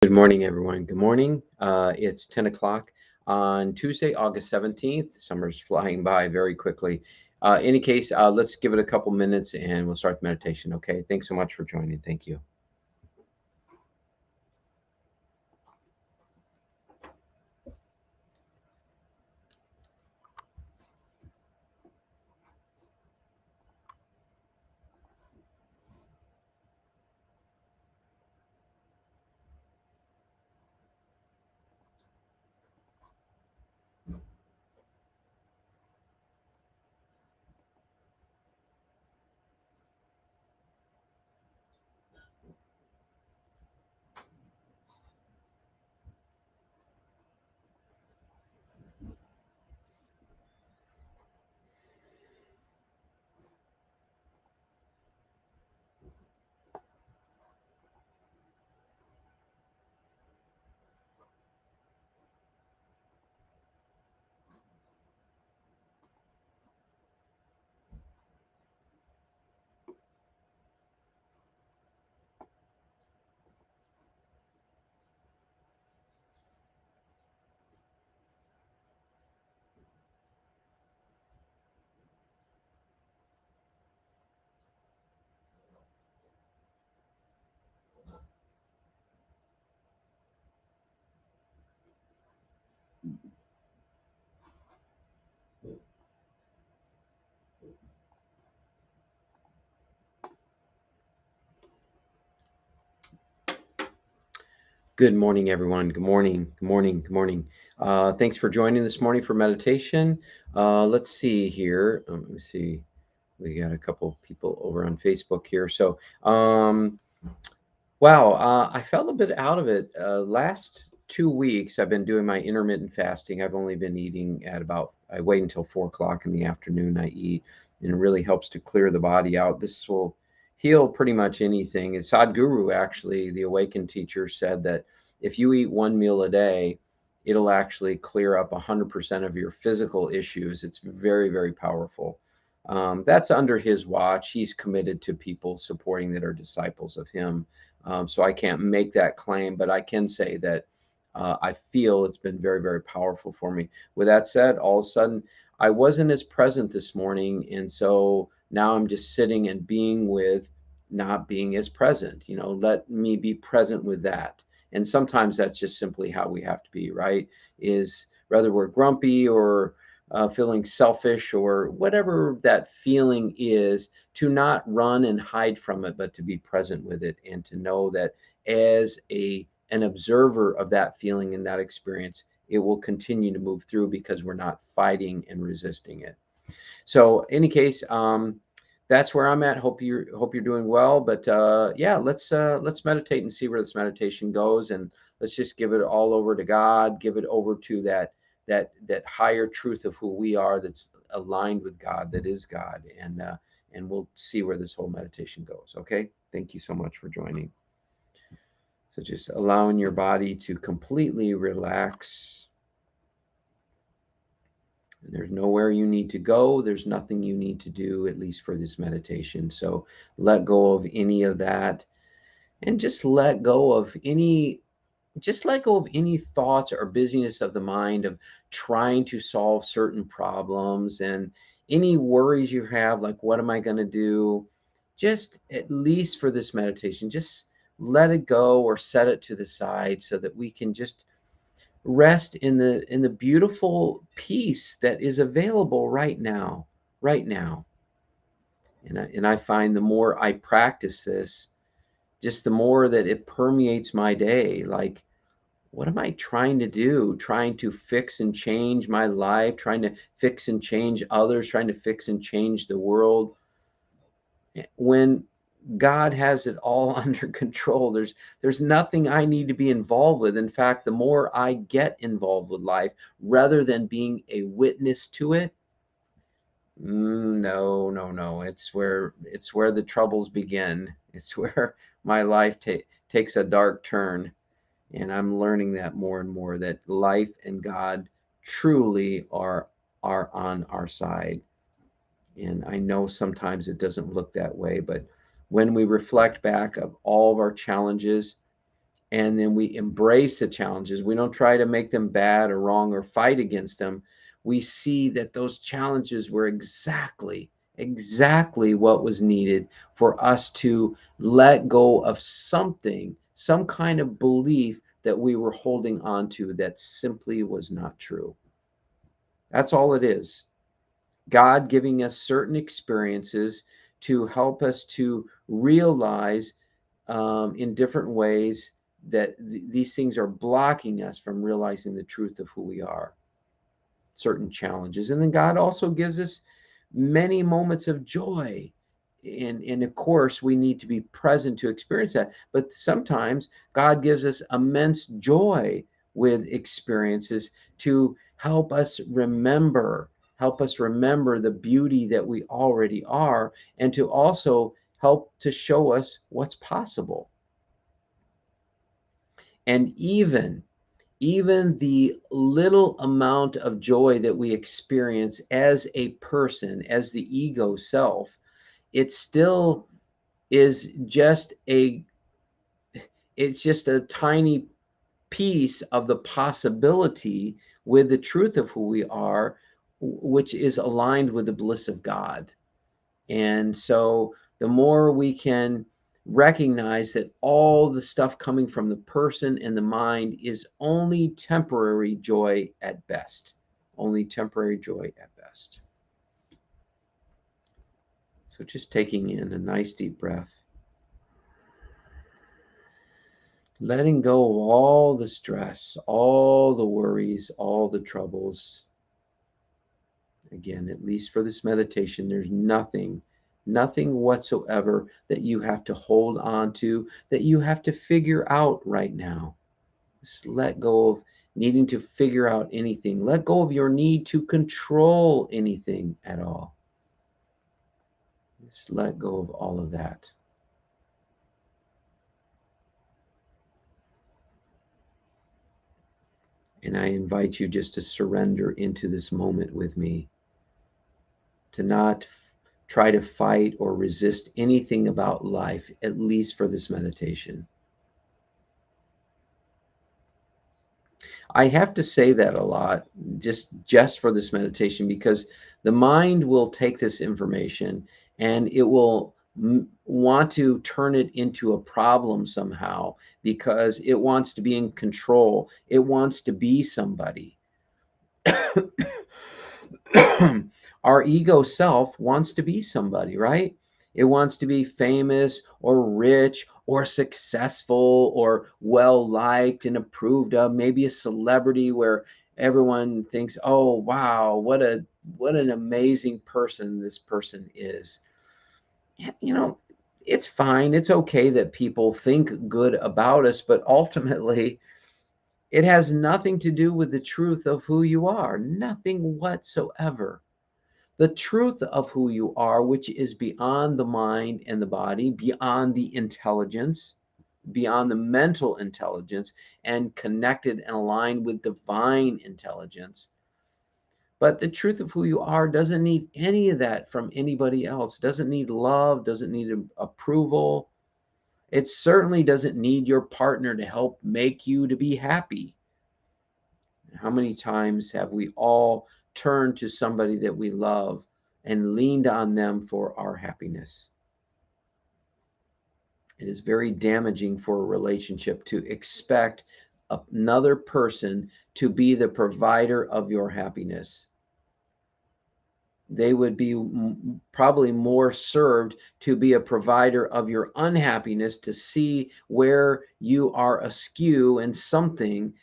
Good morning, everyone. Good morning. It's 10 o'clock on Tuesday, August 17th. Summer's flying by very quickly. Any case, let's give it a couple minutes and we'll start the meditation, okay? Thanks so much for joining. Thank you. Good morning, everyone. Good morning. Good morning. Good morning. Thanks for joining this morning for meditation. Let's see here. Let me see. We got a couple people over on Facebook here. Wow, I felt a bit out of it. Last 2 weeks, I've been doing my intermittent fasting. I've only been eating I wait until 4 o'clock in the afternoon. I eat, and it really helps to clear the body out. This will heal pretty much anything. And Sadhguru, actually, the awakened teacher, said that if you eat one meal a day, it'll actually clear up 100% of your physical issues. It's very, very powerful. That's under his watch. He's committed to people supporting that are disciples of him, so I can't make that claim, but I can say that I feel it's been very, very powerful for me. With that said, all of a sudden, I wasn't as present this morning. And so now I'm just sitting and being with not being as present. Let me be present with that. And sometimes that's just simply how we have to be, right? Is whether we're grumpy or feeling selfish or whatever that feeling is, to not run and hide from it, but to be present with it and to know that as an observer of that feeling and that experience, it will continue to move through because we're not fighting and resisting it. So, any case, that's where I'm at. Hope you're doing well. But yeah, let's meditate and see where this meditation goes, and let's just give it all over to God. Give it over to that higher truth of who we are, that's aligned with God, that is God, and we'll see where this whole meditation goes. Okay. Thank you so much for joining. So just allowing your body to completely relax. There's nowhere you need to go. There's nothing you need to do, at least for this meditation. So let go of any of that, and just let go of any thoughts or busyness of the mind of trying to solve certain problems, and any worries you have, like, what am I going to do? Just, at least for this meditation, just let it go or set it to the side so that we can just rest in the beautiful peace that is available right now. And I find the more I practice this, just the more that it permeates my day. Like, what am I trying to do? Trying to fix and change my life, trying to fix and change others, trying to fix and change the world, when God has it all under control. There's nothing I need to be involved with. In fact, the more I get involved with life rather than being a witness to it, no, no, no. It's where the troubles begin. It's where my life takes a dark turn. And I'm learning that more and more, that life and God truly are on our side. And I know sometimes it doesn't look that way, but when we reflect back of all of our challenges, and then we embrace the challenges. We don't try to make them bad or wrong or fight against them. We see that those challenges were exactly what was needed for us to let go of something, some kind of belief that we were holding on to that simply was not true. That's all it is. God giving us certain experiences to help us to realize in different ways that these things are blocking us from realizing the truth of who we are, certain challenges. And then God also gives us many moments of joy. And of course, we need to be present to experience that. But sometimes God gives us immense joy with experiences to help us remember the beauty that we already are, and to also help to show us what's possible. And even the little amount of joy that we experience as a person, as the ego self, it still is just a it's just a tiny piece of the possibility with the truth of who we are, which is aligned with the bliss of God. And so the more we can recognize that all the stuff coming from the person and the mind is only temporary joy at best, only temporary joy at best. So just taking in a nice deep breath, letting go of all the stress, all the worries, all the troubles. Again, at least for this meditation, there's nothing whatsoever that you have to hold on to, that you have to figure out right now. Just let go of needing to figure out anything. Let go of your need to control anything at all. Just let go of all of that. And I invite you just to surrender into this moment with me, to not try to fight or resist anything about life, at least for this meditation. I have to say that a lot, just for this meditation, because the mind will take this information and it will want to turn it into a problem somehow, because it wants to be in control. It wants to be somebody. Our ego self wants to be somebody, right? It wants to be famous or rich or successful or well liked and approved of, maybe a celebrity where everyone thinks, "Oh, wow, what an amazing person this person is." You know, it's fine. It's okay that people think good about us, but ultimately it has nothing to do with the truth of who you are. Nothing whatsoever. The truth of who you are, which is beyond the mind and the body, beyond the intelligence, beyond the mental intelligence, and connected and aligned with divine intelligence. But the truth of who you are doesn't need any of that from anybody else, doesn't need love, doesn't need approval. It certainly doesn't need your partner to help make you to be happy. How many times have we all turned to somebody that we love and leaned on them for our happiness? It is very damaging for a relationship to expect another person to be the provider of your happiness. They would be probably more served to be a provider of your unhappiness, to see where you are askew and something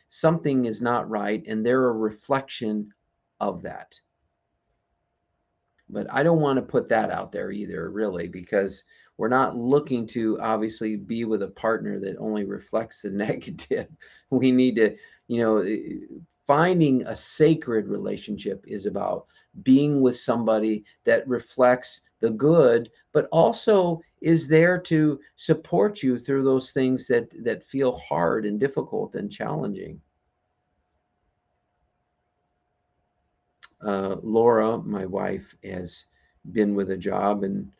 is not right, and they're a reflection of that. But I don't want to put that out there either, really, because we're not looking to obviously be with a partner that only reflects the negative. We need to, you know, finding a sacred relationship is about being with somebody that reflects the good, but also is there to support you through those things that feel hard and difficult and challenging. Laura, my wife, has been with a job, and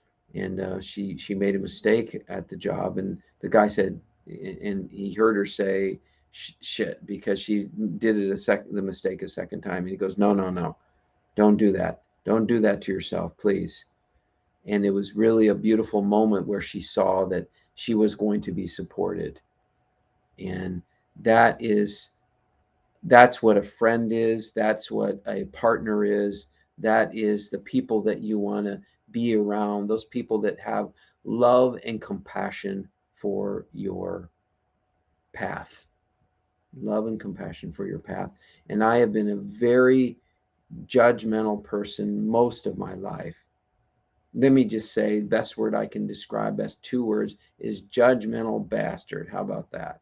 she made a mistake at the job, and the guy said, And he heard her say shit because she did it the mistake a second time. And he goes, no, no, no, don't do that. Don't do that to yourself, please. And it was really a beautiful moment where she saw that she was going to be supported. And that is that's what a friend is, that's what a partner is, that is the people that you want to be around, those people that have love and compassion for your path. Love and compassion for your path. And I have been a very judgmental person most of my life. Let me just say, best word I can describe, best two words, is judgmental bastard. How about that?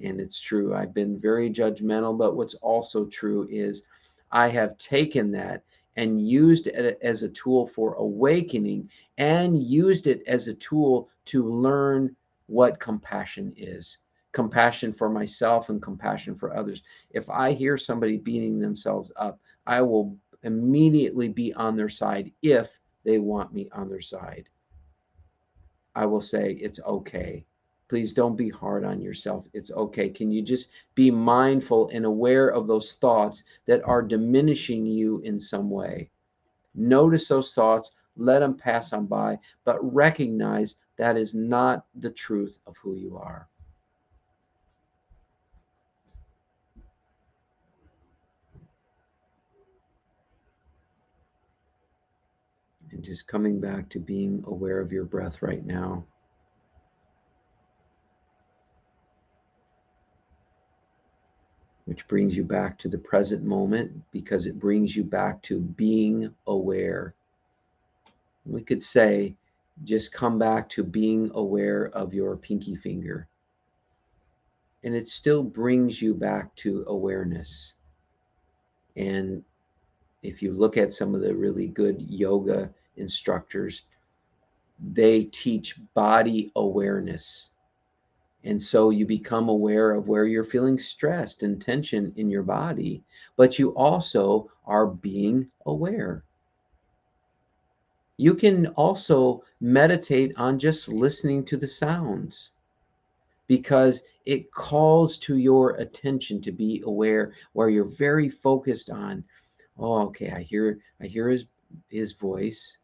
And it's true. I've been very judgmental, but what's also true is I have taken that and used it as a tool for awakening and used it as a tool to learn what compassion is. Compassion for myself and compassion for others. If I hear somebody beating themselves up, I will immediately be on their side if they want me on their side. I will say, it's okay. Please don't be hard on yourself. It's okay. Can you just be mindful and aware of those thoughts that are diminishing you in some way? Notice those thoughts, let them pass on by, but recognize that is not the truth of who you are. And just coming back to being aware of your breath right now, which brings you back to the present moment because it brings you back to being aware. We could say, just come back to being aware of your pinky finger. And it still brings you back to awareness. And if you look at some of the really good yoga instructors, they teach body awareness. And so you become aware of where you're feeling stressed and tension in your body, but you also are being aware. You can also meditate on just listening to the sounds because it calls to your attention to be aware where you're very focused on, oh, okay, I hear his voice.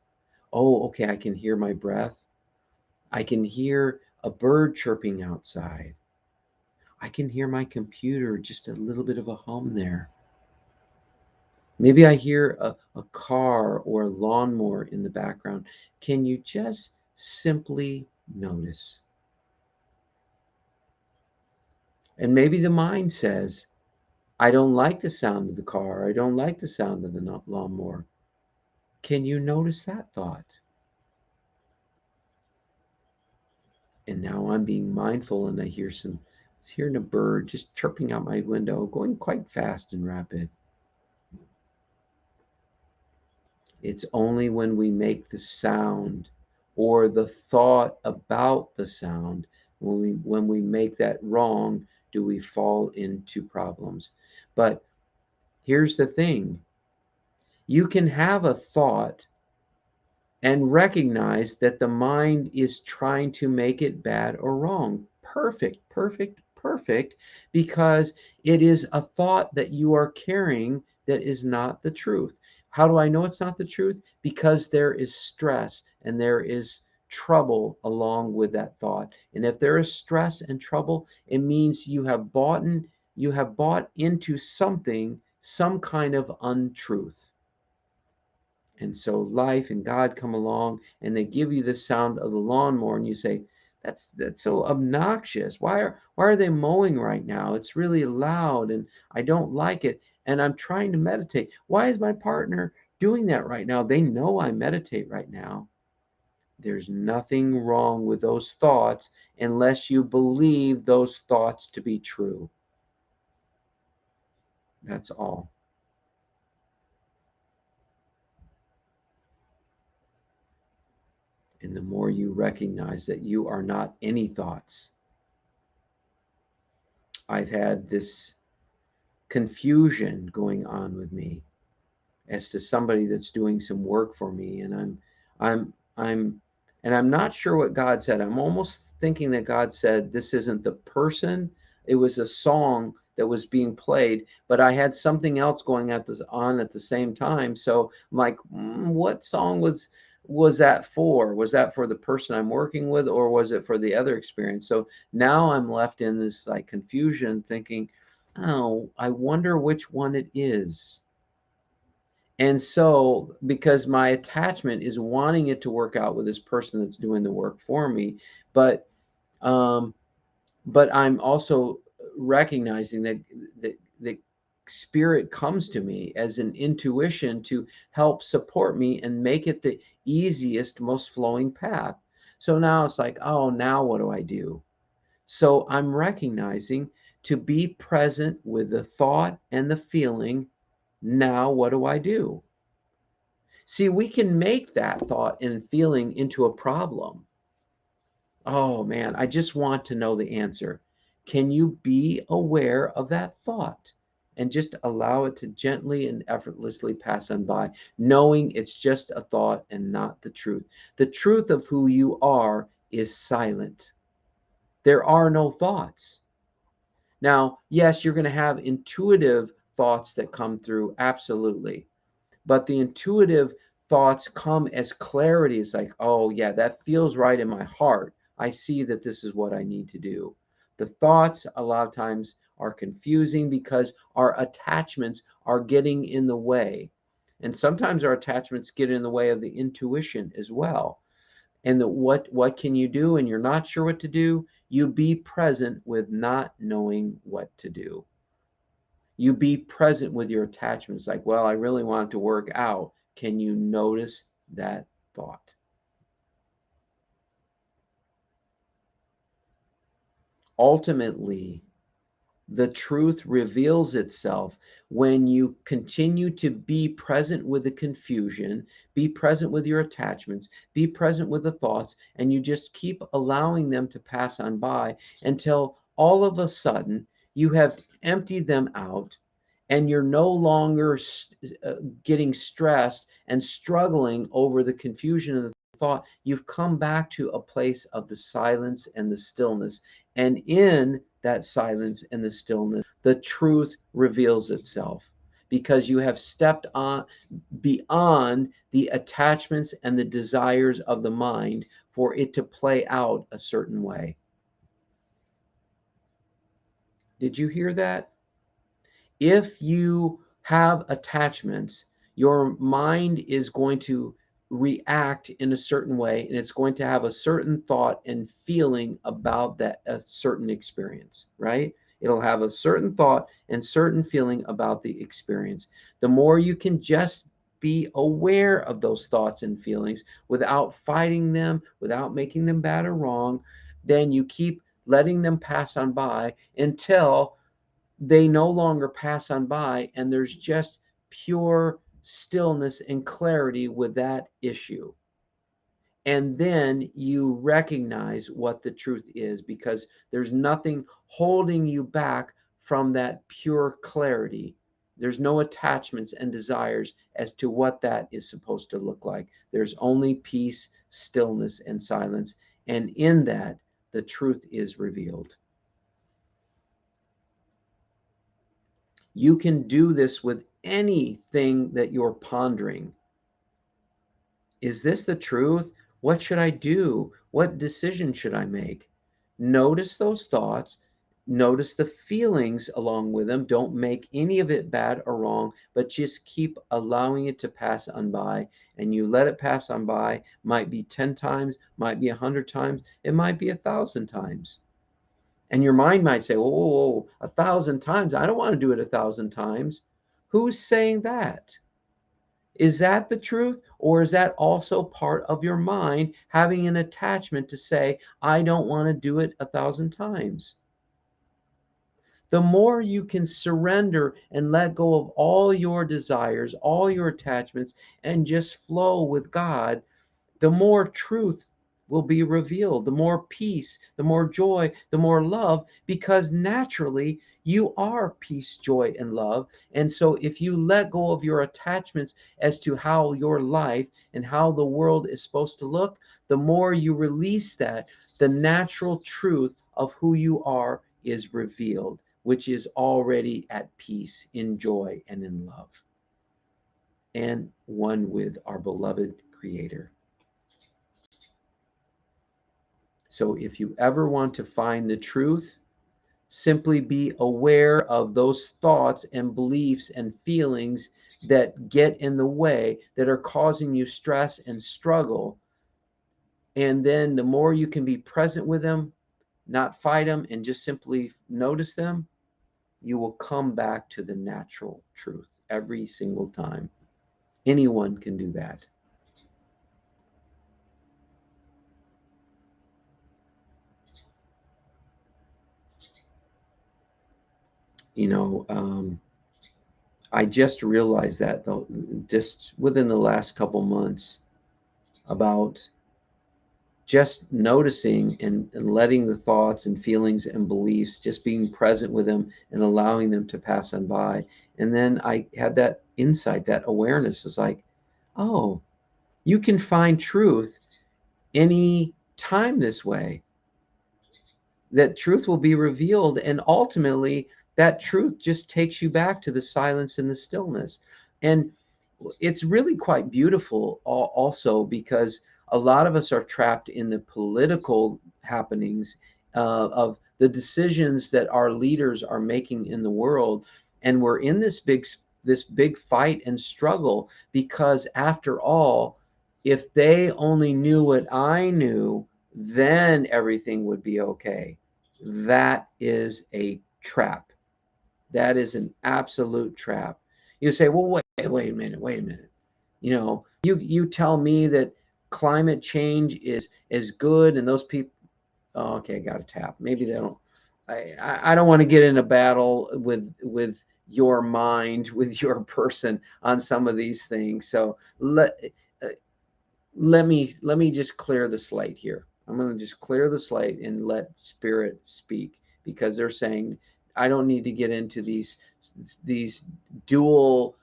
Oh, okay, I can hear my breath. I can hear a bird chirping outside. I can hear my computer, just a little bit of a hum there. Maybe I hear a car or a lawnmower in the background. Can you just simply notice? And maybe the mind says, I don't like the sound of the car. I don't like the sound of the lawnmower. Can you notice that thought? And now I'm being mindful and I hearing a bird just chirping out my window, going quite fast and rapid. It's only when we make the sound or the thought about the sound, when we make that wrong, do we fall into problems. But here's the thing. You can have a thought and recognize that the mind is trying to make it bad or wrong. Perfect, perfect, perfect, because it is a thought that you are carrying that is not the truth. How do I know it's not the truth? Because there is stress and there is trouble along with that thought. And if there is stress and trouble, it means you have bought into something, some kind of untruth. And so life and God come along and they give you the sound of the lawnmower and you say, that's so obnoxious. Why are they mowing right now? It's really loud and I don't like it. And I'm trying to meditate. Why is my partner doing that right now? They know I meditate right now. There's nothing wrong with those thoughts unless you believe those thoughts to be true. That's all. And the more you recognize that you are not any thoughts, I've had this confusion going on with me as to somebody that's doing some work for me, and I'm And I'm not sure what God said. I'm almost thinking that God said, this isn't the person. It was a song that was being played, but I had something else going on at the same time. So I'm like, what song was that for? Was that for the person I'm working with, or was it for the other experience? So now I'm left in this like confusion thinking, oh, I wonder which one it is. And so, because my attachment is wanting it to work out with this person that's doing the work for me, but um, but I'm also recognizing that the spirit comes to me as an intuition to help support me and make it the easiest, most flowing path. So now it's like, oh, now what do I do? So I'm recognizing to be present with the thought and the feeling. Now what do I do? See, we can make that thought and feeling into a problem. Oh man, I just want to know the answer. Can you be aware of that thought and just allow it to gently and effortlessly pass on by, knowing it's just a thought and not the truth? The truth of who you are is silent. There are no thoughts. Now, yes, you're going to have intuitive thoughts that come through, absolutely. But the intuitive thoughts come as clarity. It's like, oh, yeah, that feels right in my heart. I see that this is what I need to do. The thoughts, a lot of times, are confusing because our attachments are getting in the way. And sometimes our attachments get in the way of the intuition as well. And what can you do? And you're not sure what to do. You be present with not knowing what to do. You be present with your attachments. Like, well, I really want it to work out. Can you notice that thought? Ultimately, the truth reveals itself when you continue to be present with the confusion, be present with your attachments, be present with the thoughts, and you just keep allowing them to pass on by until all of a sudden you have emptied them out and you're no longer getting stressed and struggling over the confusion of the thought. You've come back to a place of the silence and the stillness. And in that silence and the stillness, the truth reveals itself because you have stepped on beyond the attachments and the desires of the mind for it to play out a certain way. Did you hear that? If you have attachments, your mind is going to react in a certain way and it's going to have a certain thought and feeling about that a certain experience, right? It'll have a certain thought and certain feeling about the experience. The more you can just be aware of those thoughts and feelings without fighting them, without making them bad or wrong, then you keep letting them pass on by until they no longer pass on by and there's just pure stillness and clarity with that issue. And then you recognize what the truth is because there's nothing holding you back from that pure clarity. There's no attachments and desires as to what that is supposed to look like. There's only peace, stillness, and silence. And in that, the truth is revealed. You can do this with anything that you're pondering. Is this the truth? What should I do? What decision should I make? Notice those thoughts. Notice the feelings along with them. Don't make any of it bad or wrong, but just keep allowing it to pass on by. And you let it pass on by. Might be 10 times, might be 100 times, it might be 1,000 times. And your mind might say, oh, 1,000 times. I don't want to do it 1,000 times. Who's saying that? Is that the truth? Or is that also part of your mind having an attachment to say, I don't want to do it 1,000 times? The more you can surrender and let go of all your desires, all your attachments, and just flow with God, the more truth will be revealed, the more peace, the more joy, the more love, because naturally you are peace, joy, and love. And so if you let go of your attachments as to how your life and how the world is supposed to look, the more you release that, the natural truth of who you are is revealed, which is already at peace, in joy, and in love, and one with our beloved Creator. So if you ever want to find the truth, simply be aware of those thoughts and beliefs and feelings that get in the way, that are causing you stress and struggle. And then the more you can be present with them, not fight them, and just simply notice them, you will come back to the natural truth every single time. Anyone can do that. You know, I just realized that, though, just within the last couple months, about just noticing and letting the thoughts and feelings and beliefs, just being present with them and allowing them to pass on by. And then I had that insight, that awareness is like, oh, you can find truth any time this way. That truth will be revealed, and ultimately that truth just takes you back to the silence and the stillness. And it's really quite beautiful also, because a lot of us are trapped in the political happenings of the decisions that our leaders are making in the world, and we're in this big fight and struggle, because after all, if they only knew what I knew, then everything would be okay. That is a trap. That is an absolute trap. You say, well, wait a minute. You tell me that climate change is good, and those people. Oh, okay, got a tap. Maybe they don't. I don't want to get in a battle with your mind, with your person on some of these things. So uh, let me just clear the slate here. I'm going to just clear the slate and let spirit speak, because they're saying I don't need to get into these dual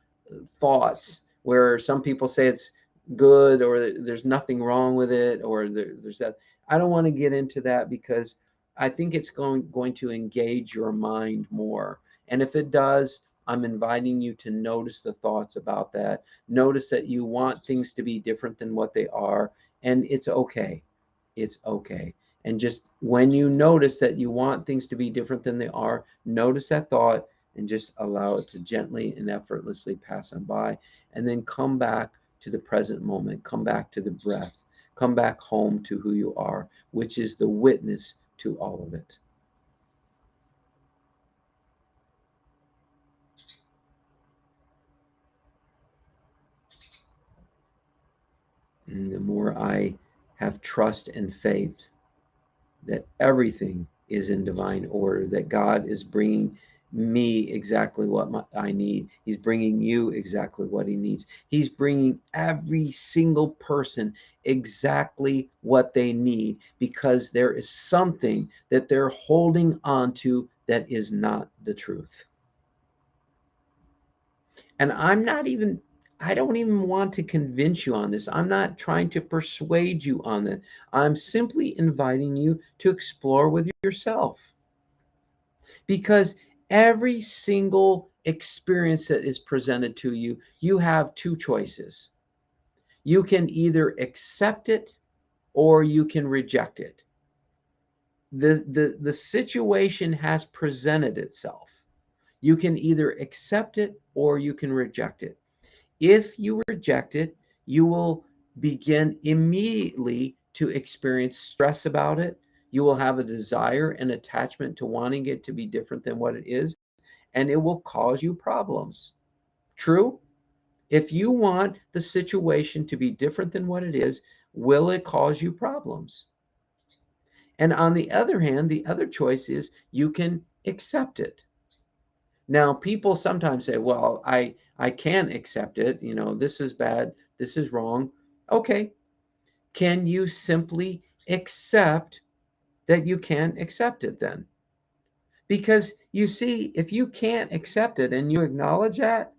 thoughts where some people say it's good, or there's nothing wrong with it, or there's that. I don't want to get into that, because I think it's going to engage your mind more. And if it does, I'm inviting you to notice the thoughts about that. Notice that you want things to be different than what they are, and it's okay. It's okay. And just when you notice that you want things to be different than they are, notice that thought and just allow it to gently and effortlessly pass on by. And then come back to the present moment, come back to the breath, come back home to who you are, which is the witness to all of it. And the more I have trust and faith that everything is in divine order, that God is bringing me exactly what I need. He's bringing you exactly what he needs. He's bringing every single person exactly what they need, because there is something that they're holding on to that is not the truth. And I don't even want to convince you on this. I'm not trying to persuade you on that. I'm simply inviting you to explore with yourself, because every single experience that is presented to you, you have two choices. You can either accept it or you can reject it. The situation has presented itself. You can either accept it or you can reject it. If you reject it, you will begin immediately to experience stress about it. You will have a desire and attachment to wanting it to be different than what it is, and it will cause you problems. True? If you want the situation to be different than what it is, will it cause you problems? And on the other hand, the other choice is you can accept it. Now, people sometimes say, well, I can't accept it. This is bad. This is wrong. Okay. Can you simply accept that you can't accept it then. Because you see, if you can't accept it and you acknowledge that,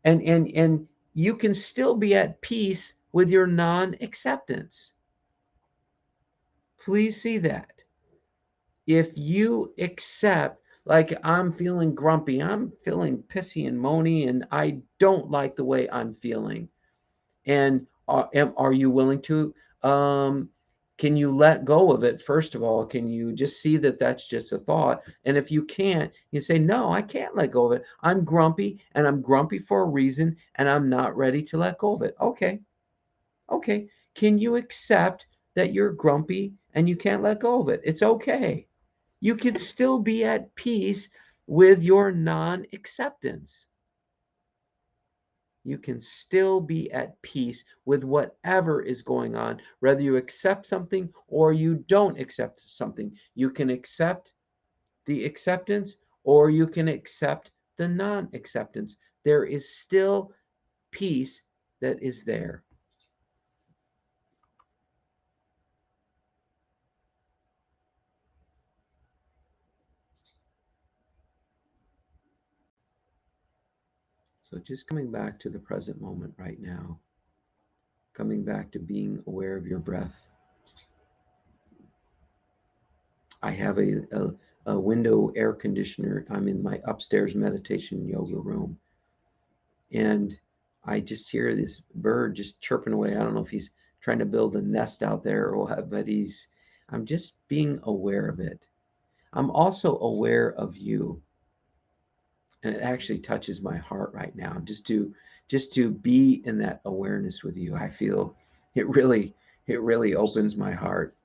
and you can still be at peace with your non-acceptance. Please see that. If you accept, like, I'm feeling grumpy, I'm feeling pissy and moany, and I don't like the way I'm feeling. And are you willing to, um, can you let go of it? First of all, can you just see that that's just a thought? And if you can't, you say, no, I can't let go of it. I'm grumpy, and I'm grumpy for a reason, and I'm not ready to let go of it. Okay. Okay. Can you accept that you're grumpy and you can't let go of it? It's okay. You can still be at peace with your non acceptance. You can still be at peace with whatever is going on, whether you accept something or you don't accept something. You can accept the acceptance or you can accept the non acceptance. There is still peace that is there. So just coming back to the present moment right now, coming back to being aware of your breath. I have a window air conditioner. I'm in my upstairs meditation yoga room. And I just hear this bird just chirping away. I don't know if he's trying to build a nest out there or what, but I'm just being aware of it. I'm also aware of you. And it actually touches my heart right now just to be in that awareness with you. I feel it really opens my heart,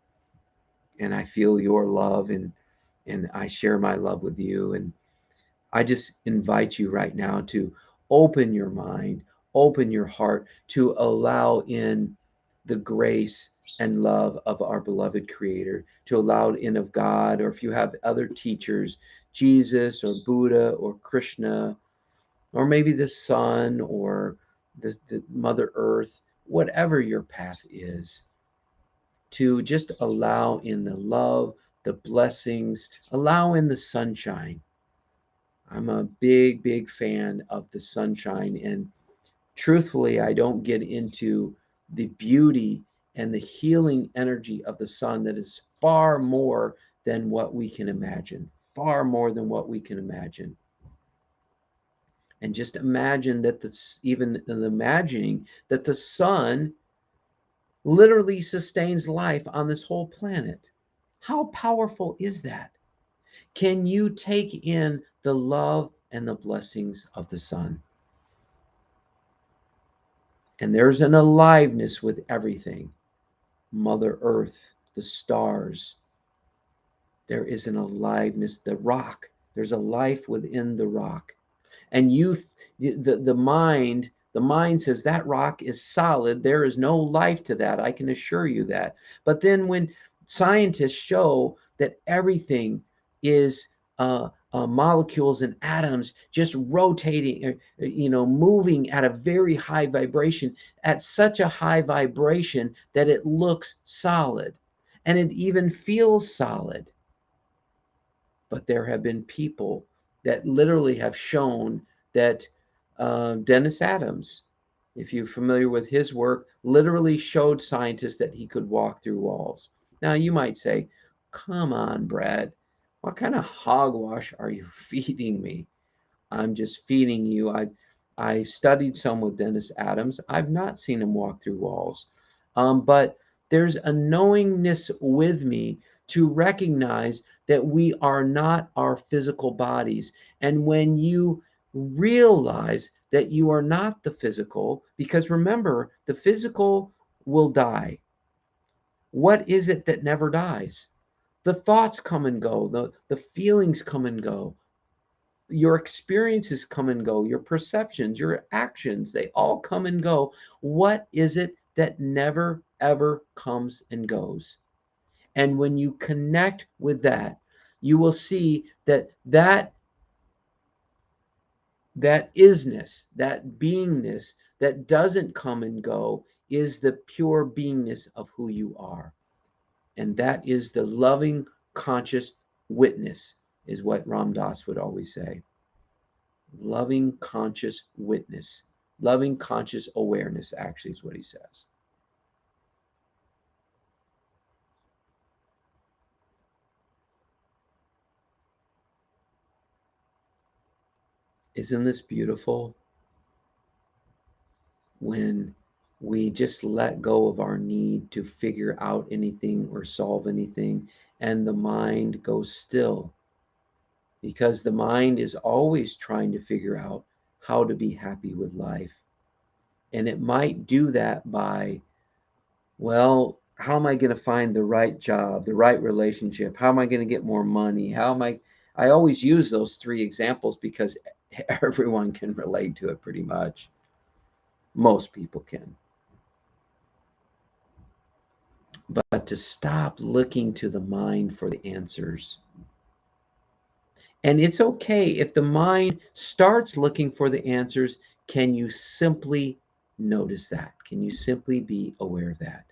and I feel your love, and I share my love with you. And I just invite you right now to open your mind, open your heart to allow in the grace and love of our beloved Creator, to allow in of God, or if you have other teachers, Jesus or Buddha or Krishna, or maybe the sun or the Mother Earth, whatever your path is, to just allow in the love, the blessings, allow in the sunshine. I'm a big fan of the sunshine. And truthfully, I don't get into the beauty and the healing energy of the sun that is far more than what we can imagine, far more than what we can imagine. And just imagine that even in imagining that the sun literally sustains life on this whole planet. How powerful is that? Can you take in the love and the blessings of the sun? And there's an aliveness with everything. Mother Earth, the stars. There is an aliveness. The rock. There's a life within the rock. And the mind says that rock is solid. There is no life to that. I can assure you that. But then when scientists show that everything is molecules and atoms just rotating, moving at a very high vibration, at such a high vibration that it looks solid and it even feels solid. But there have been people that literally have shown that Dennis Adams, if you're familiar with his work, literally showed scientists that he could walk through walls. Now, you might say, come on, Brad, what kind of hogwash are you feeding me? I'm just feeding you. I studied some with Dennis Adams. I've not seen him walk through walls. But there's a knowingness with me to recognize that we are not our physical bodies. And when you realize that you are not the physical, because remember, the physical will die. What is it that never dies? The thoughts come and go, the feelings come and go, your experiences come and go, your perceptions, your actions, they all come and go. What is it that never ever comes and goes? And when you connect with that, you will see that isness, that beingness that doesn't come and go is the pure beingness of who you are. And that is the loving conscious witness, is what Ram Dass would always say. Loving conscious witness. Loving conscious awareness, actually, is what he says. Isn't this beautiful? When we just let go of our need to figure out anything or solve anything, and the mind goes still, because the mind is always trying to figure out how to be happy with life. And it might do that by, well, how am I going to find the right job, the right relationship? How am I going to get more money? I always use those three examples because everyone can relate to it pretty much. Most people can. But to stop looking to the mind for the answers. And it's okay if the mind starts looking for the answers. Can you simply notice that? Can you simply be aware of that?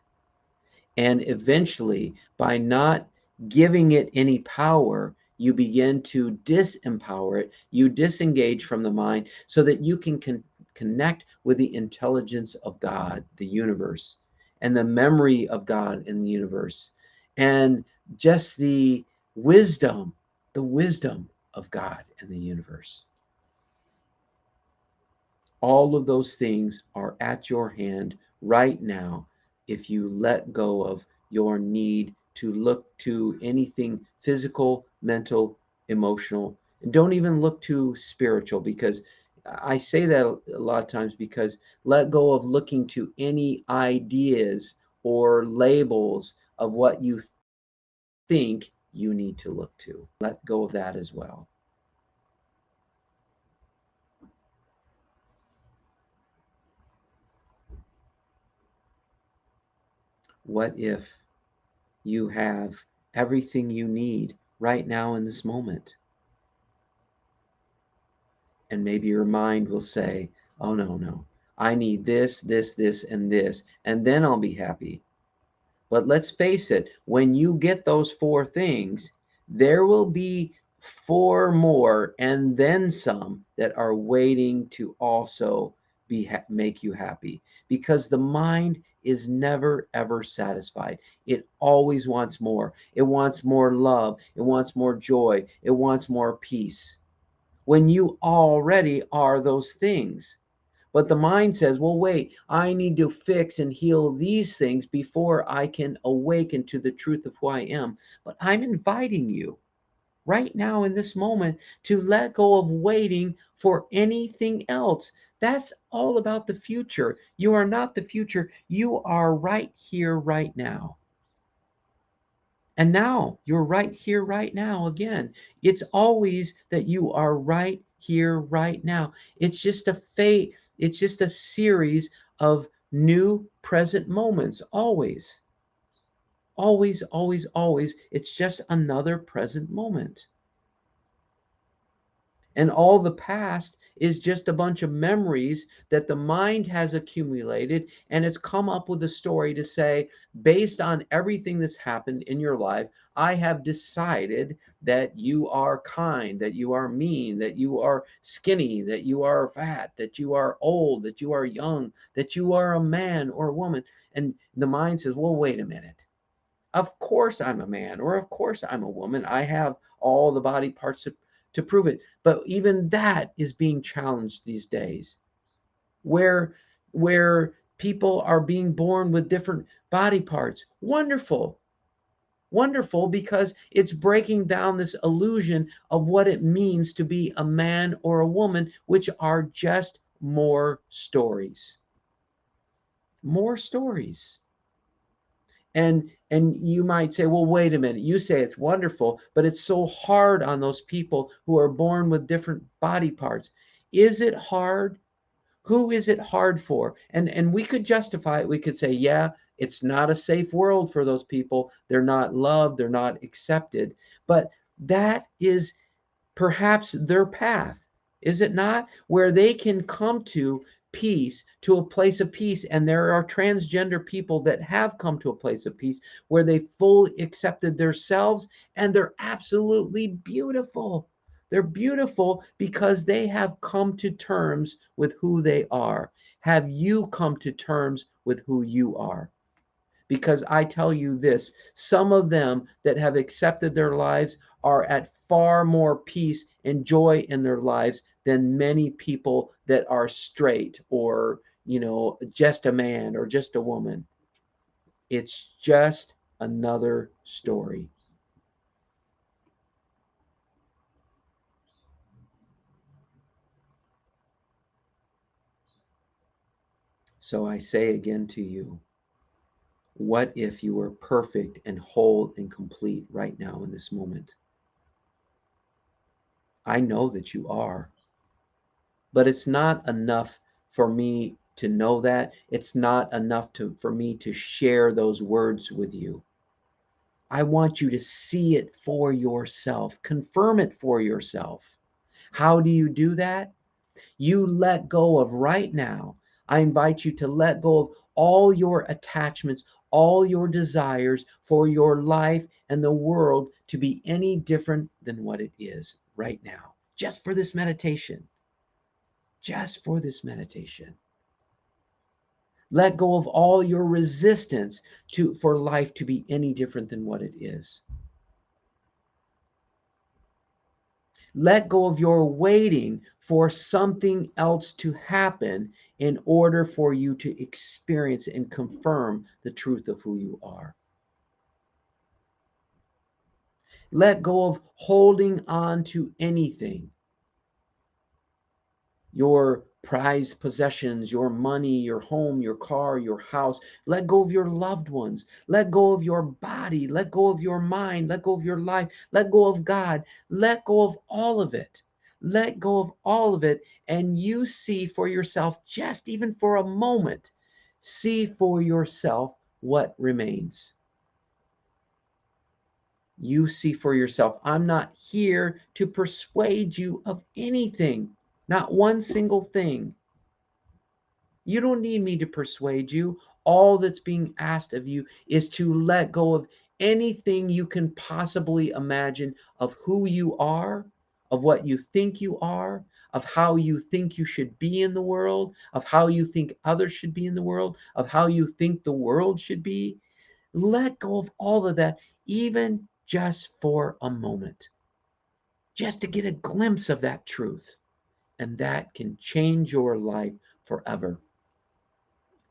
And eventually, by not giving it any power, you begin to disempower it. You disengage from the mind so that you can connect with the intelligence of God, the universe, and the memory of God in the universe, and just wisdom, the wisdom of God and the universe. All of those things are at your hand right now if you let go of your need to look to anything physical, mental, emotional. And don't even look to spiritual, because I say that a lot of times, because let go of looking to any ideas or labels of what you think you need to look to. Let go of that as well. What if you have everything you need right now in this moment? And maybe your mind will say, oh, no, no, I need this, this, this, and this, and then I'll be happy. But let's face it, when you get those four things, there will be four more and then some that are waiting to also make you happy, because the mind is never ever satisfied. It always wants more. It wants more love. It wants more joy. It wants more peace, when you already are those things. But the mind says, well, wait, I need to fix and heal these things before I can awaken to the truth of who I am. But I'm inviting you right now in this moment to let go of waiting for anything else. That's all about the future. You are not the future. You are right here, right now. And now you're right here, right now again. It's always that you are right here, right now. It's just it's just a series of new present moments. Always, always, always, always. It's just another present moment. And all the past is just a bunch of memories that the mind has accumulated, and it's come up with a story to say, based on everything that's happened in your life, I have decided that you are kind, that you are mean, that you are skinny, that you are fat, that you are old, that you are young, that you are a man or a woman. And the mind says, well, wait a minute. Of course I'm a man, or of course I'm a woman. I have all the body parts to prove it. But even that is being challenged these days, where people are being born with different body parts. Wonderful. Wonderful, because it's breaking down this illusion of what it means to be a man or a woman, which are just more stories. More stories. And you might say, well, wait a minute, you say it's wonderful, but it's so hard on those people who are born with different body parts. Is it hard? Who is it hard for? And we could justify it. We could say, yeah, it's not a safe world for those people. They're not loved, they're not accepted. But that is perhaps their path, is it not? Where they can come to peace, to a place of peace. And there are transgender people that have come to a place of peace where they fully accepted themselves, and they're absolutely beautiful. They're beautiful because they have come to terms with who they are. Have you come to terms with who you are? Because I tell you this, some of them that have accepted their lives are at far more peace and joy in their lives than many people that are straight, or, just a man or just a woman. It's just another story. So I say again to you, what if you were perfect and whole and complete right now in this moment? I know that you are. But it's not enough for me to know that. It's not enough for me to share those words with you. I want you to see it for yourself, confirm it for yourself. How do you do that? You let go of right now. I invite you to let go of all your attachments, all your desires for your life and the world to be any different than what it is right now, just for this meditation. Just for this meditation. Let go of all your resistance for life to be any different than what it is. Let go of your waiting for something else to happen in order for you to experience and confirm the truth of who you are. Let go of holding on to anything, your prized possessions, your money, your home, your car, your house. Let go of your loved ones. Let go of your body. Let go of your mind. Let go of your life. Let go of God. Let go of all of it. Let go of all of it. And you see for yourself, just even for a moment, see for yourself what remains. You see for yourself. I'm not here to persuade you of anything, not one single thing. You don't need me to persuade you. All that's being asked of you is to let go of anything you can possibly imagine of who you are, of what you think you are, of how you think you should be in the world, of how you think others should be in the world, of how you think the world should be. Let go of all of that, even just for a moment, just to get a glimpse of that truth. And that can change your life forever.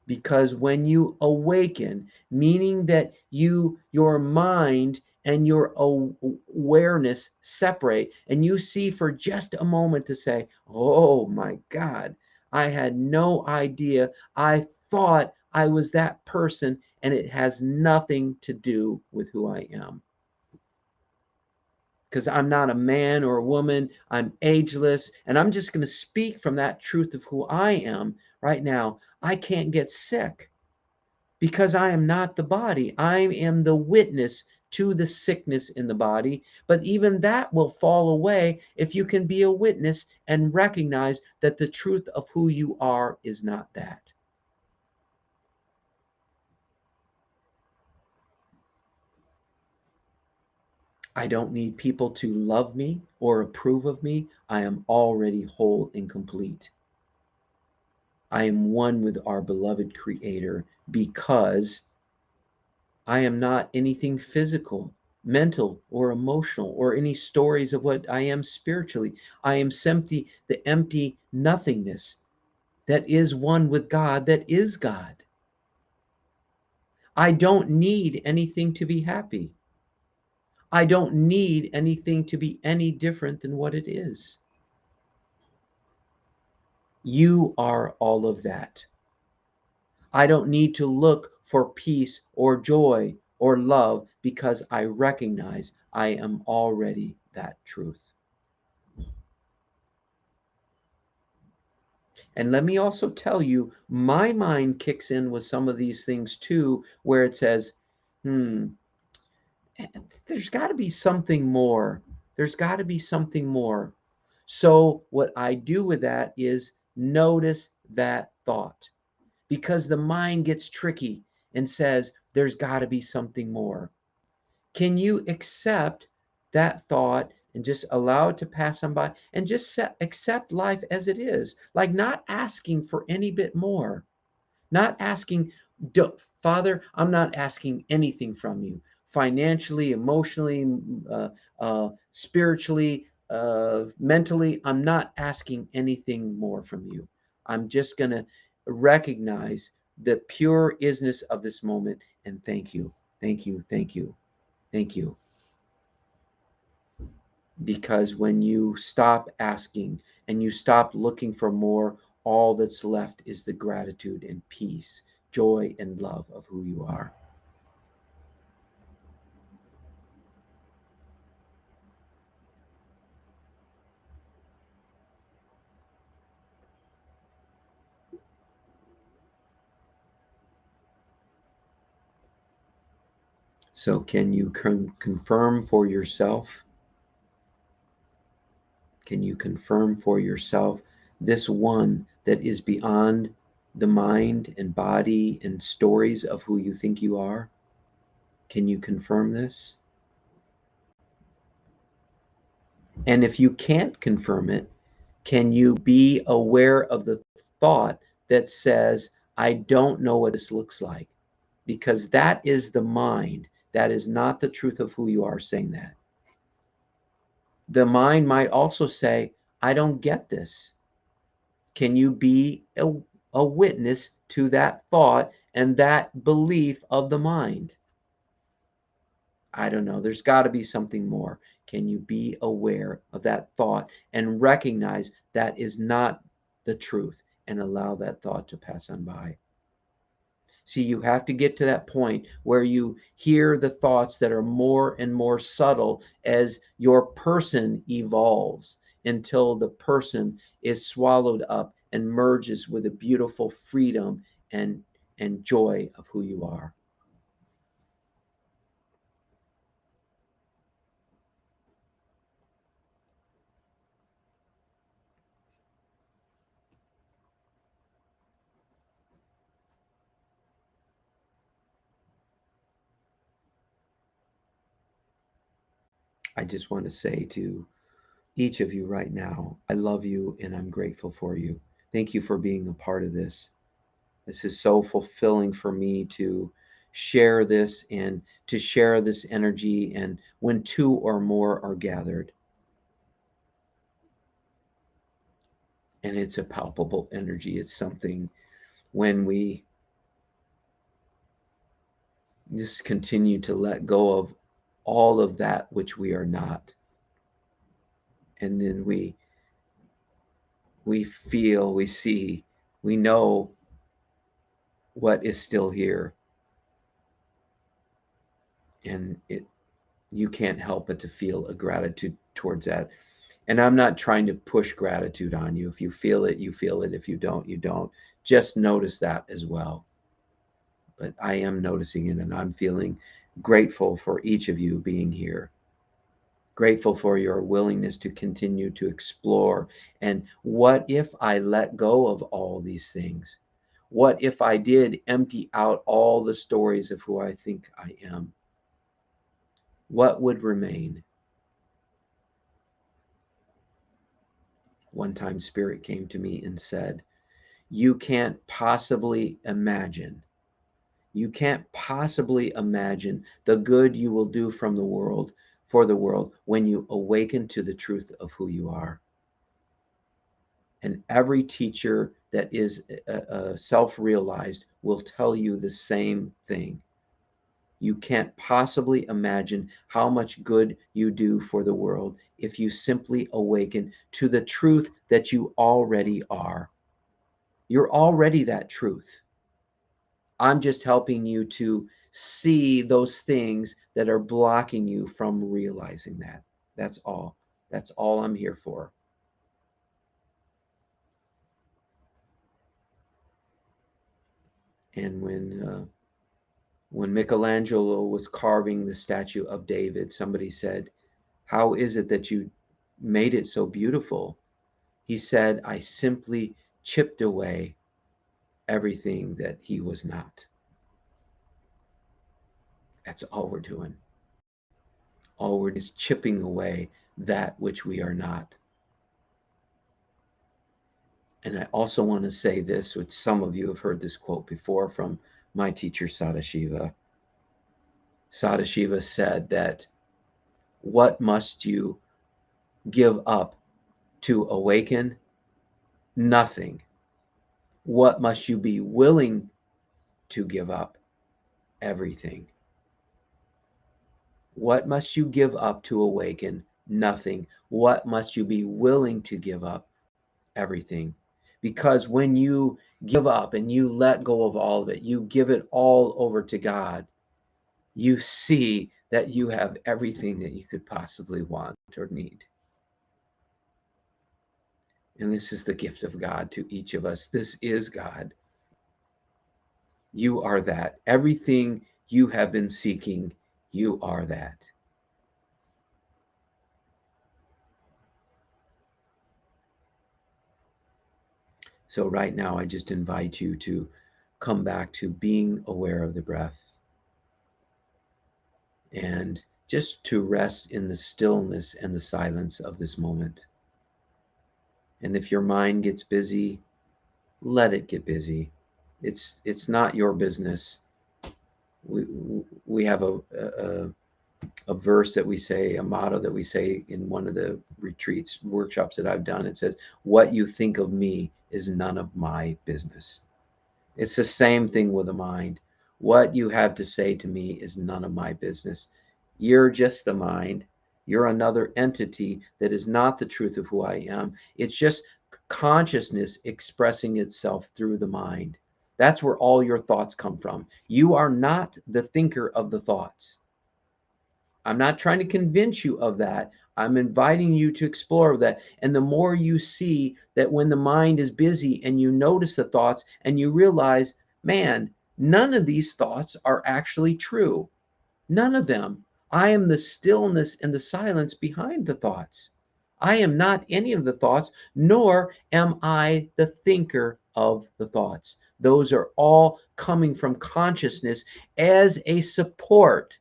Because when you awaken, meaning that your mind and your awareness separate, and you see for just a moment to say, oh my God, I had no idea. I thought I was that person, and it has nothing to do with who I am. Because I'm not a man or a woman, I'm ageless, and I'm just going to speak from that truth of who I am right now. I can't get sick because I am not the body. I am the witness to the sickness in the body. But even that will fall away if you can be a witness and recognize that the truth of who you are is not that. I don't need people to love me or approve of me. I am already whole and complete. I am one with our beloved Creator because I am not anything physical, mental, or emotional, or any stories of what I am spiritually. I am simply the empty nothingness that is one with God, that is God. I don't need anything to be happy. I don't need anything to be any different than what it is. You are all of that. I don't need to look for peace or joy or love because I recognize I am already that truth. And let me also tell you, my mind kicks in with some of these things too, where it says, hmm, there's got to be something more. There's got to be something more. So, what I do with that is notice that thought, because the mind gets tricky and says, there's got to be something more. Can you accept that thought and just allow it to pass on by and just accept life as it is? Like not asking for any bit more, not asking, Father, I'm not asking anything from you financially, emotionally, spiritually, mentally. I'm not asking anything more from you. I'm just going to recognize the pure isness of this moment and thank you, thank you, thank you, thank you. Because when you stop asking and you stop looking for more, all that's left is the gratitude and peace, joy and love of who you are. So, can you confirm for yourself? Can you confirm for yourself this one that is beyond the mind and body and stories of who you think you are? Can you confirm this? And if you can't confirm it, can you be aware of the thought that says, I don't know what this looks like? Because that is the mind. That is not the truth of who you are saying that. The mind might also say, I don't get this. Can you be a witness to that thought and that belief of the mind? I don't know. There's got to be something more. Can you be aware of that thought and recognize that is not the truth and allow that thought to pass on by? See, you have to get to that point where you hear the thoughts that are more and more subtle as your person evolves until the person is swallowed up and merges with a beautiful freedom and joy of who you are. I just want to say to each of you right now, I love you and I'm grateful for you. Thank you for being a part of this. This is so fulfilling for me to share this and to share this energy. And when two or more are gathered, and it's a palpable energy, it's something when we just continue to let go of all of that which we are not. And then we feel, we see, we know what is still here. And you can't help but to feel a gratitude towards that. And I'm not trying to push gratitude on you. If you feel it, you feel it. If you don't, you don't. Just notice that as well. But I am noticing it, and I'm feeling grateful for each of you being here. Grateful for your willingness to continue to explore. And what if I let go of all these things? What if I did empty out all the stories of who I think I am? What would remain? One time, Spirit came to me and said, you can't possibly imagine. You can't possibly imagine the good you will do from the world for the world when you awaken to the truth of who you are. And every teacher that is self-realized will tell you the same thing. You can't possibly imagine how much good you do for the world if you simply awaken to the truth that you already are. You're already that truth. I'm just helping you to see those things that are blocking you from realizing that. That's all. That's all I'm here for. And when Michelangelo was carving the statue of David, somebody said, how is it that you made it so beautiful? He said, I simply chipped away everything that he was not. That's all we're doing. All we're doing is chipping away that which we are not. And I also want to say this, which some of you have heard this quote before from my teacher, Sadashiva. Sadashiva said that, what must you give up to awaken? Nothing. What must you be willing to give up? Everything. What must you give up to awaken? Nothing. What must you be willing to give up? Everything. Because when you give up and you let go of all of it, you give it all over to God, you see that you have everything that you could possibly want or need. And this is the gift of God to each of us. This is God. You are that. Everything you have been seeking, you are that. So right now, I just invite you to come back to being aware of the breath and just to rest in the stillness and the silence of this moment. And if your mind gets busy, let it get busy. It's not your business. We have a verse that we say, a motto that we say in one of the retreats, workshops that I've done. It says, what you think of me is none of my business. It's the same thing with the mind. What you have to say to me is none of my business. You're just the mind. You're another entity that is not the truth of who I am. It's just consciousness expressing itself through the mind. That's where all your thoughts come from. You are not the thinker of the thoughts. I'm not trying to convince you of that. I'm inviting you to explore that. And the more you see that when the mind is busy and you notice the thoughts and you realize, man, none of these thoughts are actually true. None of them. I am the stillness and the silence behind the thoughts. I am not any of the thoughts, nor am I the thinker of the thoughts. Those are all coming from consciousness as a support,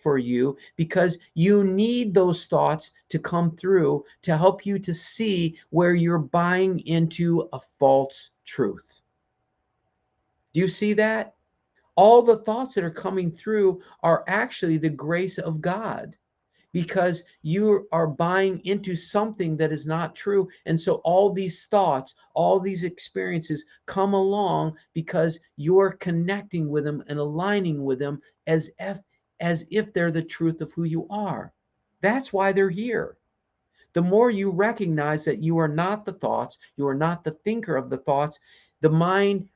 for you, because you need those thoughts to come through to help you to see where you're buying into a false truth. Do you see that? All the thoughts that are coming through are actually the grace of God, because you are buying into something that is not true. And so all these thoughts, all these experiences come along because you're connecting with them and aligning with them as if they're the truth of who you are. That's why they're here. The more you recognize that you are not the thoughts, you are not the thinker of the thoughts, the mind,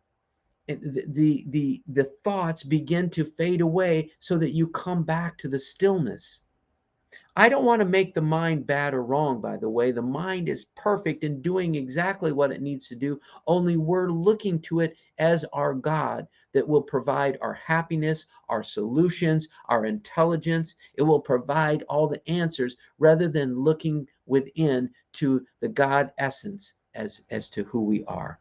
the thoughts begin to fade away so that you come back to the stillness. I don't want to make the mind bad or wrong, by the way. The mind is perfect in doing exactly what it needs to do, only we're looking to it as our God that will provide our happiness, our solutions, our intelligence. It will provide all the answers rather than looking within to the God essence as to who we are.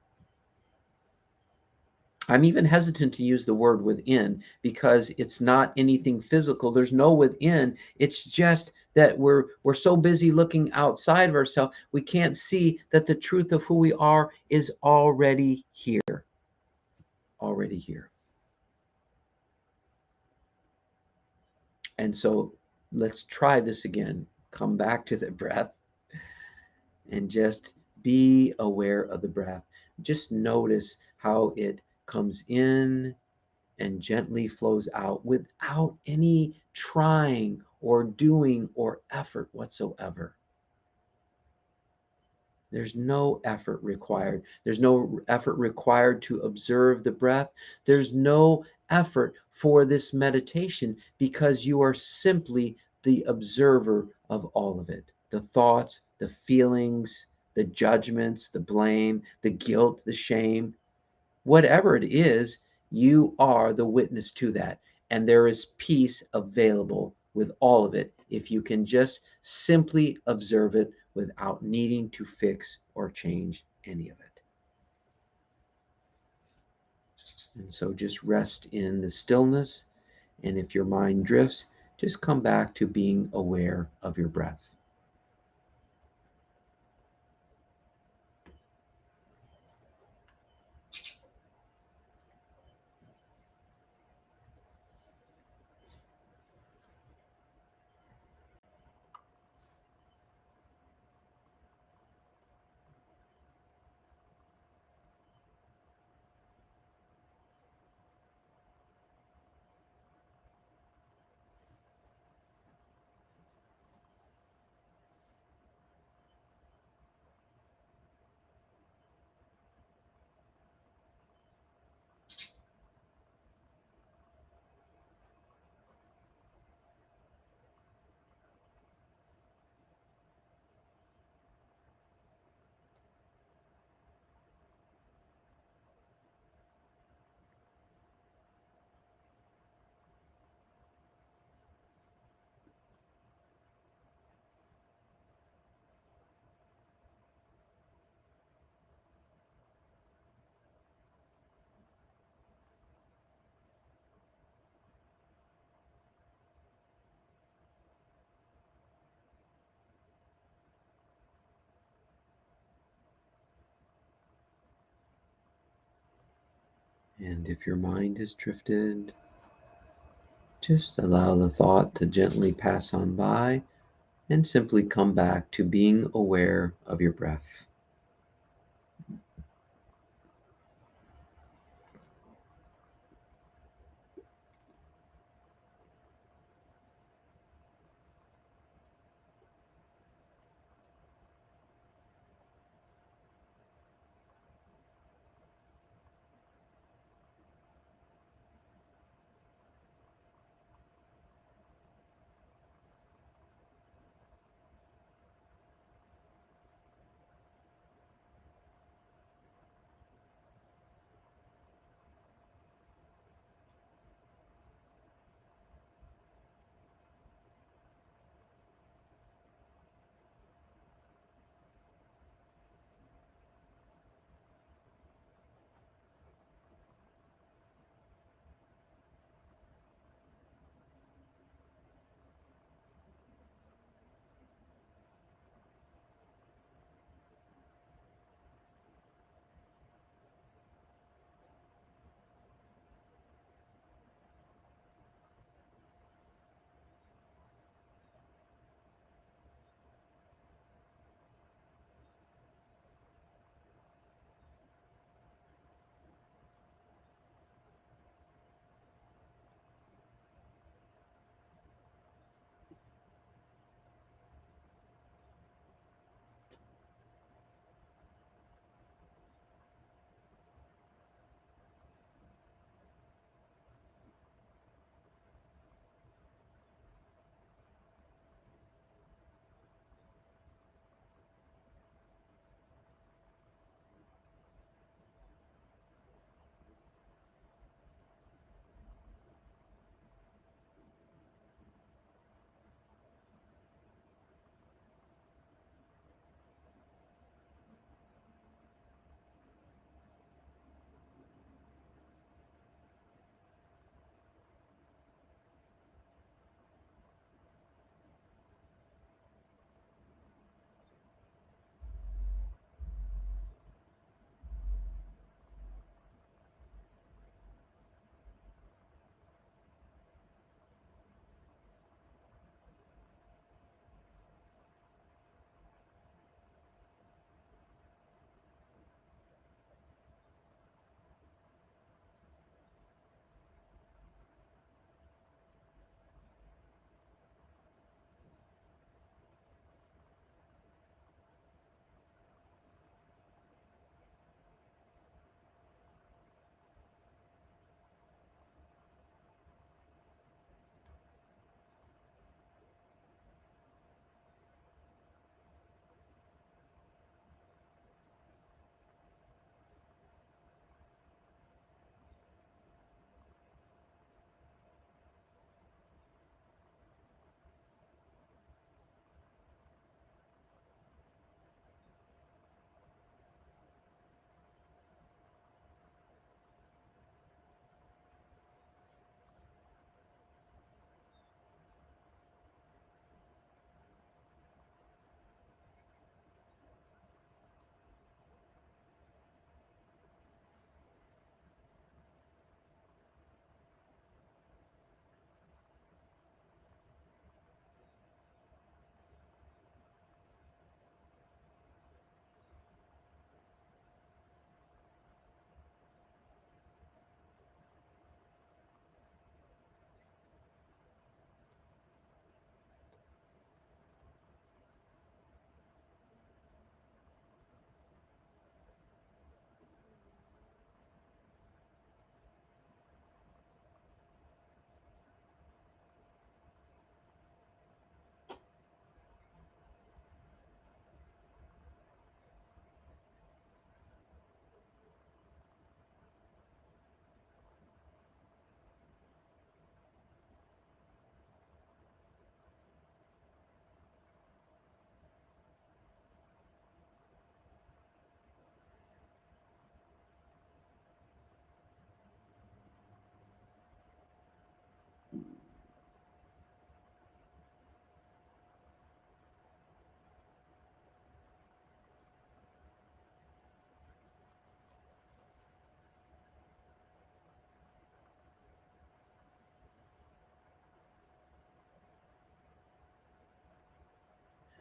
I'm even hesitant to use the word within because it's not anything physical. There's no within. It's just that we're so busy looking outside of ourselves, we can't see that the truth of who we are is already here. Already here. And so let's try this again. Come back to the breath and just be aware of the breath. Just notice how it comes in and gently flows out without any trying or doing or effort whatsoever. There's no effort required. There's no effort required to observe the breath. There's no effort for this meditation because you are simply the observer of all of it. The thoughts, the feelings, the judgments, the blame, the guilt, the shame, whatever it is, you are the witness to that. And there is peace available with all of it if you can just simply observe it without needing to fix or change any of it. And so just rest in the stillness. And if your mind drifts, just come back to being aware of your breath. And if your mind has drifted, just allow the thought to gently pass on by and simply come back to being aware of your breath.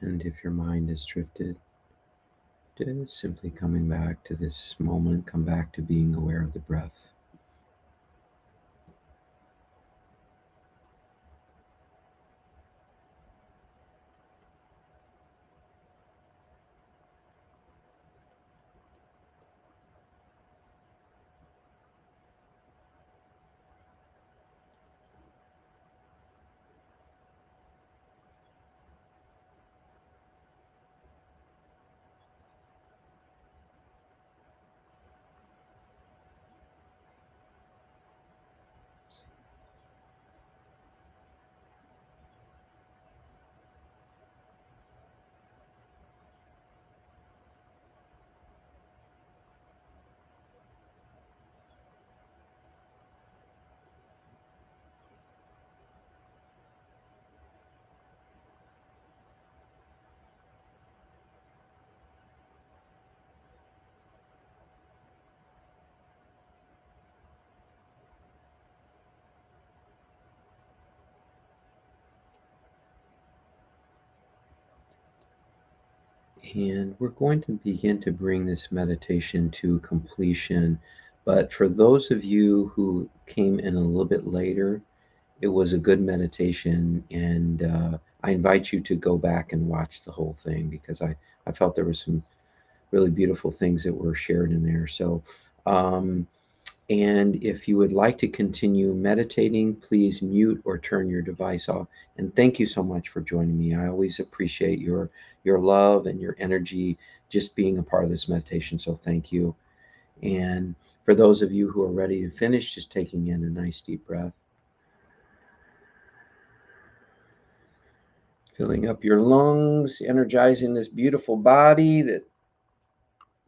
And if your mind is drifted, just simply coming back to this moment, come back to being aware of the breath. And we're going to begin to bring this meditation to completion. But for those of you who came in a little bit later, it was a good meditation. And I invite you to go back and watch the whole thing because I felt there was some really beautiful things that were shared in there. So, um, and if you would like to continue meditating, please mute or turn your device off. And thank you so much for joining me. I always appreciate your love and your energy just being a part of this meditation. So thank you. And for those of you who are ready to finish, just taking in a nice deep breath, filling up your lungs, energizing this beautiful body that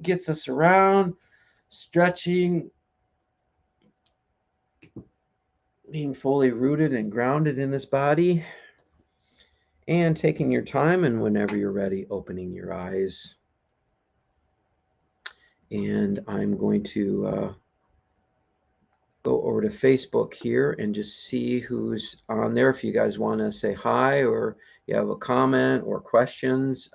gets us around, stretching, being fully rooted and grounded in this body. And taking your time, and whenever you're ready, opening your eyes. And I'm going to go over to Facebook here and just see who's on there. If you guys want to say hi or you have a comment or questions,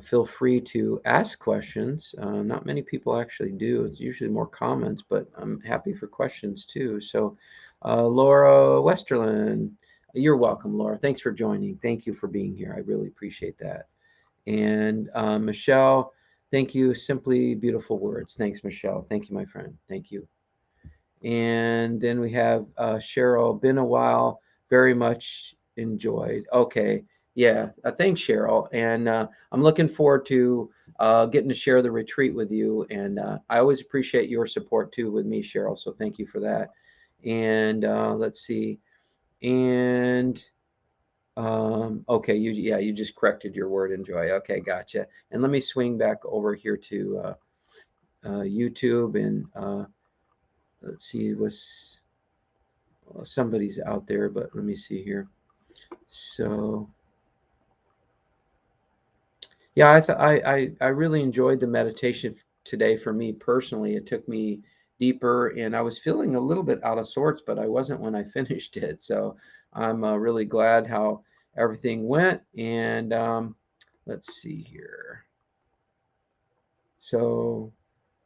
feel free to ask questions. Not many people actually do. It's usually more comments, but I'm happy for questions too. So, Laura Westerland, you're welcome, Laura. Thanks for joining. Thank you for being here. I really appreciate that. And Michelle, thank you. Simply beautiful words. Thanks, Michelle. Thank you, my friend. Thank you. And then we have Cheryl. Been a while. Very much enjoyed. Okay. Yeah. Thanks, Cheryl. And I'm looking forward to getting to share the retreat with you. And I always appreciate your support too with me, Cheryl. So thank you for that. And let's see. And okay, you just corrected your word enjoy. Okay, gotcha. And let me swing back over here to YouTube and let's see what's well, somebody's out there, but let me see here. So yeah, I really enjoyed the meditation today. For me personally, it took me deeper, and I was feeling a little bit out of sorts, but I wasn't when I finished it. So I'm really glad how everything went. And let's see here. So,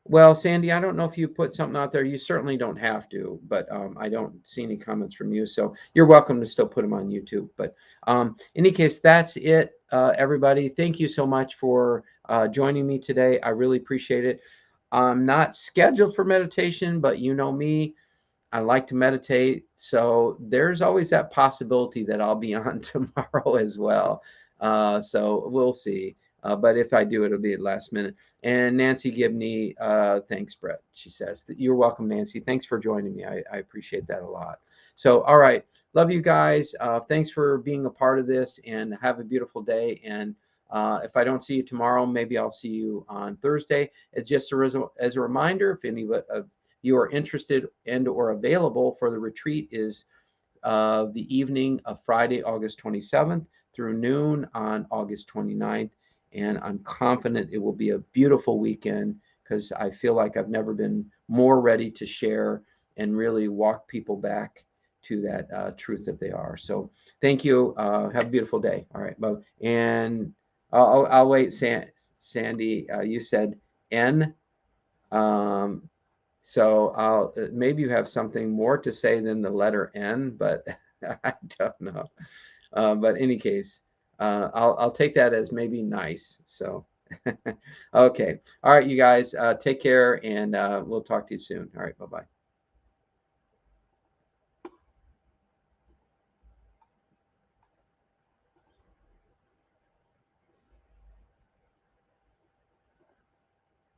well, Sandy, I don't know if you put something out there. You certainly don't have to, but I don't see any comments from you. So you're welcome to still put them on YouTube. But in any case, that's it, everybody. Thank you so much for joining me today. I really appreciate it. I'm not scheduled for meditation, but you know me. I like to meditate. So there's always that possibility that I'll be on tomorrow as well. So we'll see. But if I do, it'll be at last minute. And Nancy Gibney, thanks, Brett. She says, you're welcome, Nancy. Thanks for joining me. I appreciate that a lot. So, all right. Love you guys. Thanks for being a part of this and have a beautiful day. And if I don't see you tomorrow, maybe I'll see you on Thursday. It's just as a reminder, if any of you are interested and or available for the retreat is the evening of Friday, August 27th through noon on August 29th. And I'm confident it will be a beautiful weekend because I feel like I've never been more ready to share and really walk people back to that truth that they are. So thank you. Have a beautiful day. All right, bye. And I'll wait. Sandy, you said N. Um, so maybe you have something more to say than the letter N, but I don't know. But in any case, I'll take that as maybe nice. So, okay. All right, you guys, take care, and we'll talk to you soon. All right, bye-bye.